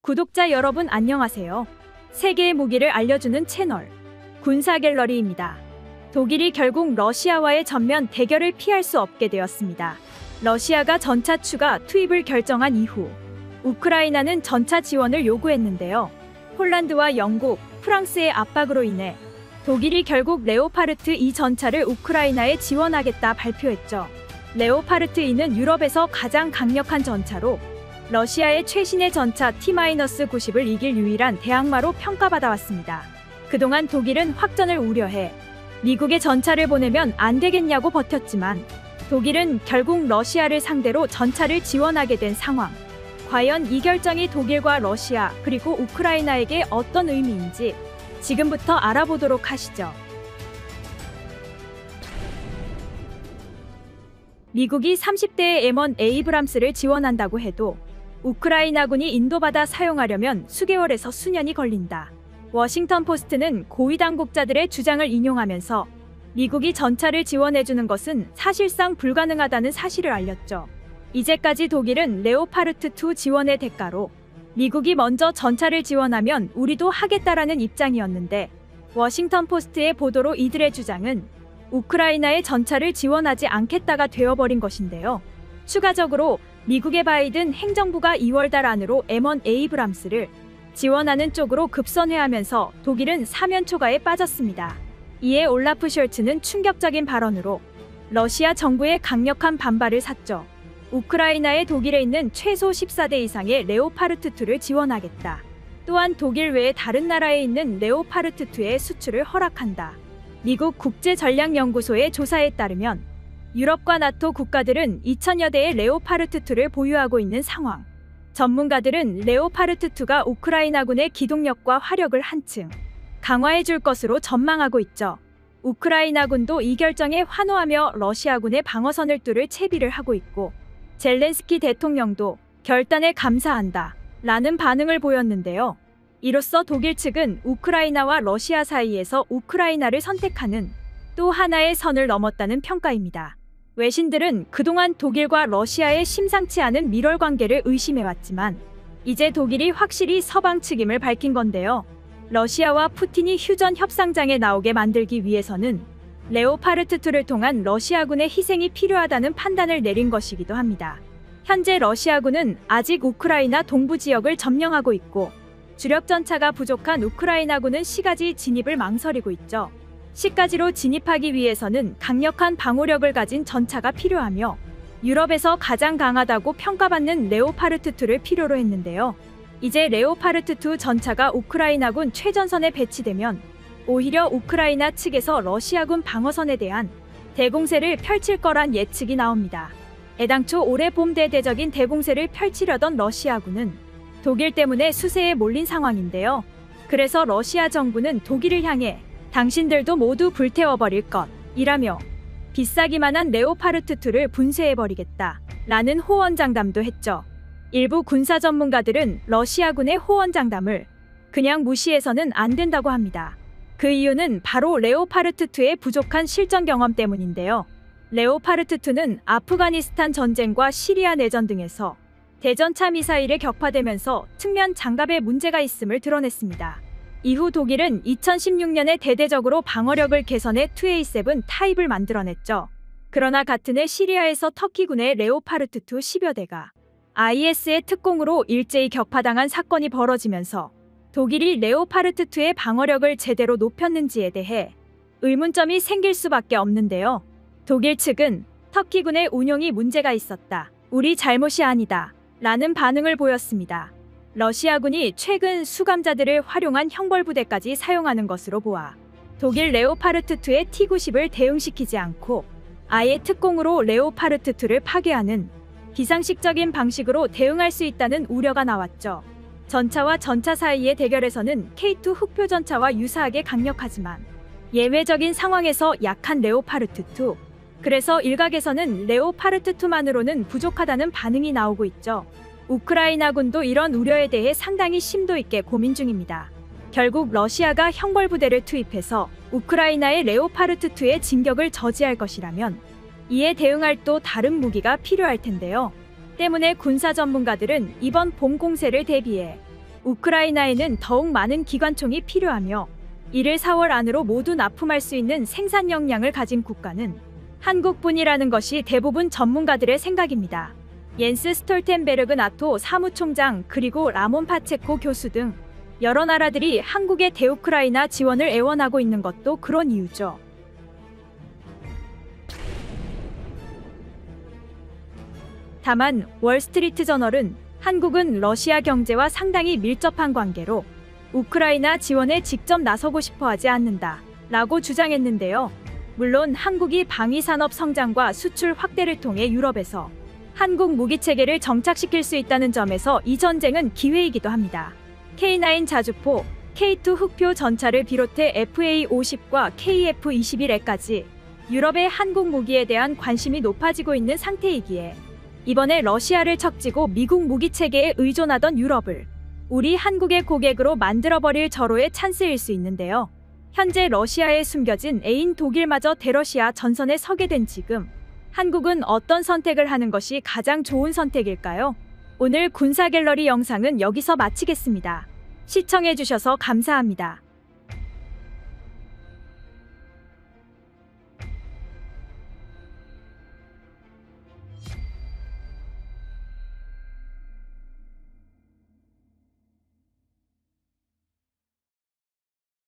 구독자 여러분 안녕하세요. 세계의 무기를 알려주는 채널 군사갤러리입니다. 독일이 결국 러시아와의 전면 대결을 피할 수 없게 되었습니다. 러시아가 전차 추가 투입을 결정한 이후 우크라이나는 전차 지원을 요구했는데요. 폴란드와 영국, 프랑스의 압박으로 인해 독일이 결국 레오파르트 2 전차를 우크라이나에 지원하겠다 발표했죠. 레오파르트 2는 유럽에서 가장 강력한 전차로 러시아의 최신의 전차 T-90을 이길 유일한 대항마로 평가받아왔습니다. 그동안 독일은 확전을 우려해 미국의 전차를 보내면 안 되겠냐고 버텼지만 독일은 결국 러시아를 상대로 전차를 지원하게 된 상황. 과연 이 결정이 독일과 러시아 그리고 우크라이나에게 어떤 의미인지 지금부터 알아보도록 하시죠. 미국이 30대의 M1 에이브람스를 지원한다고 해도 우크라이나군이 인도받아 사용하려면 수개월에서 수년이 걸린다. 워싱턴 포스트는 고위 당국자들의 주장을 인용하면서 미국이 전차를 지원해주는 것은 사실상 불가능하다는 사실을 알렸죠. 이제까지 독일은 레오파르트2 지원의 대가로 미국이 먼저 전차를 지원하면 우리도 하겠다라는 입장이었는데 워싱턴 포스트의 보도로 이들의 주장은 우크라이나의 전차를 지원하지 않겠다가 되어버린 것인데요. 추가적으로 미국의 바이든 행정부가 2월달 안으로 M1 에이브람스를 지원하는 쪽으로 급선회하면서 독일은 사면 초과에 빠졌습니다. 이에 올라프 숄츠는 충격적인 발언으로 러시아 정부의 강력한 반발을 샀죠. 우크라이나에 독일에 있는 최소 14대 이상의 레오파르트2를 지원하겠다. 또한 독일 외에 다른 나라에 있는 레오파르트2의 수출을 허락한다. 미국 국제전략연구소의 조사에 따르면 유럽과 나토 국가들은 2000여 대의 레오파르트2를 보유하고 있는 상황. 전문가들은 레오파르트2가 우크라이나군의 기동력과 화력을 한층 강화해줄 것으로 전망하고 있죠. 우크라이나군도 이 결정에 환호하며 러시아군의 방어선을 뚫을 채비를 하고 있고 젤렌스키 대통령도 결단에 감사한다 라는 반응을 보였는데요. 이로써 독일 측은 우크라이나와 러시아 사이에서 우크라이나를 선택하는 또 하나의 선을 넘었다는 평가입니다. 외신들은 그동안 독일과 러시아의 심상치 않은 밀월 관계를 의심해왔지만 이제 독일이 확실히 서방 측임을 밝힌 건데요. 러시아와 푸틴이 휴전 협상장에 나오게 만들기 위해서는 레오파르트2를 통한 러시아군의 희생이 필요하다는 판단을 내린 것이기도 합니다. 현재 러시아군은 아직 우크라이나 동부 지역을 점령하고 있고 주력 전차가 부족한 우크라이나군은 시가지 진입을 망설이고 있죠. 시가지로 진입하기 위해서는 강력한 방어력을 가진 전차가 필요하며 유럽에서 가장 강하다고 평가받는 레오파르트2를 필요로 했는데요. 이제 레오파르트2 전차가 우크라이나군 최전선에 배치되면 오히려 우크라이나 측에서 러시아군 방어선에 대한 대공세를 펼칠 거란 예측이 나옵니다. 애당초 올해 봄 대대적인 대공세를 펼치려던 러시아군은 독일 때문에 수세에 몰린 상황인데요. 그래서 러시아 정부는 독일을 향해 당신들도 모두 불태워버릴 것이라며 비싸기만 한 레오파르트2를 분쇄해버리겠다 라는 호언장담도 했죠. 일부 군사 전문가들은 러시아군의 호언장담을 그냥 무시해서는 안 된다고 합니다. 그 이유는 바로 레오파르트2의 부족한 실전 경험 때문인데요. 레오파르트2는 아프가니스탄 전쟁과 시리아 내전 등에서 대전차 미사일에 격파되면서 측면 장갑에 문제가 있음을 드러냈습니다. 이후 독일은 2016년에 대대적으로 방어력을 개선해 2A7 타입을 만들어냈죠. 그러나 같은 해 시리아에서 터키군의 레오파르트2 10여 대가 IS의 특공으로 일제히 격파당한 사건이 벌어지면서 독일이 레오파르트2의 방어력을 제대로 높였는지에 대해 의문점이 생길 수밖에 없는데요. 독일 측은 터키군의 운용이 문제가 있었다. 우리 잘못이 아니다. 라는 반응을 보였습니다. 러시아군이 최근 수감자들을 활용한 형벌부대까지 사용하는 것으로 보아 독일 레오파르트2의 T-90을 대응시키지 않고 아예 특공으로 레오파르트2를 파괴하는 비상식적인 방식으로 대응할 수 있다는 우려가 나왔죠. 전차와 전차 사이의 대결에서는 K2 흑표 전차와 유사하게 강력하지만 예외적인 상황에서 약한 레오파르트2. 그래서 일각에서는 레오파르트2만으로는 부족하다는 반응이 나오고 있죠. 우크라이나군도 이런 우려에 대해 상당히 심도 있게 고민 중입니다. 결국 러시아가 형벌부대를 투입해서 우크라이나의 레오파르트2의 진격을 저지할 것이라면 이에 대응할 또 다른 무기가 필요할 텐데요. 때문에 군사 전문가들은 이번 봄 공세를 대비해 우크라이나에는 더욱 많은 기관총이 필요하며 이를 4월 안으로 모두 납품할 수 있는 생산 역량을 가진 국가는 한국뿐이라는 것이 대부분 전문가들의 생각입니다. 옌스 스톨텐베르그 나토 사무총장 그리고 라몬 파체코 교수 등 여러 나라들이 한국의 대우크라이나 지원을 애원하고 있는 것도 그런 이유죠. 다만 월스트리트 저널은 한국은 러시아 경제와 상당히 밀접한 관계로 우크라이나 지원에 직접 나서고 싶어 하지 않는다 라고 주장했는데요. 물론 한국이 방위산업 성장과 수출 확대를 통해 유럽에서 한국 무기체계를 정착시킬 수 있다는 점에서 이 전쟁은 기회이기도 합니다. K9 자주포, K2 흑표 전차를 비롯해 FA-50과 KF-21E까지 유럽의 한국 무기에 대한 관심이 높아지고 있는 상태이기에 이번에 러시아를 척지고 미국 무기체계에 의존하던 유럽을 우리 한국의 고객으로 만들어버릴 절호의 찬스일 수 있는데요. 현재 러시아에 숨겨진 애인 독일마저 대러시아 전선에 서게 된 지금 한국은 어떤 선택을 하는 것이 가장 좋은 선택일까요? 오늘 군사갤러리 영상은 여기서 마치겠습니다. 시청해주셔서 감사합니다.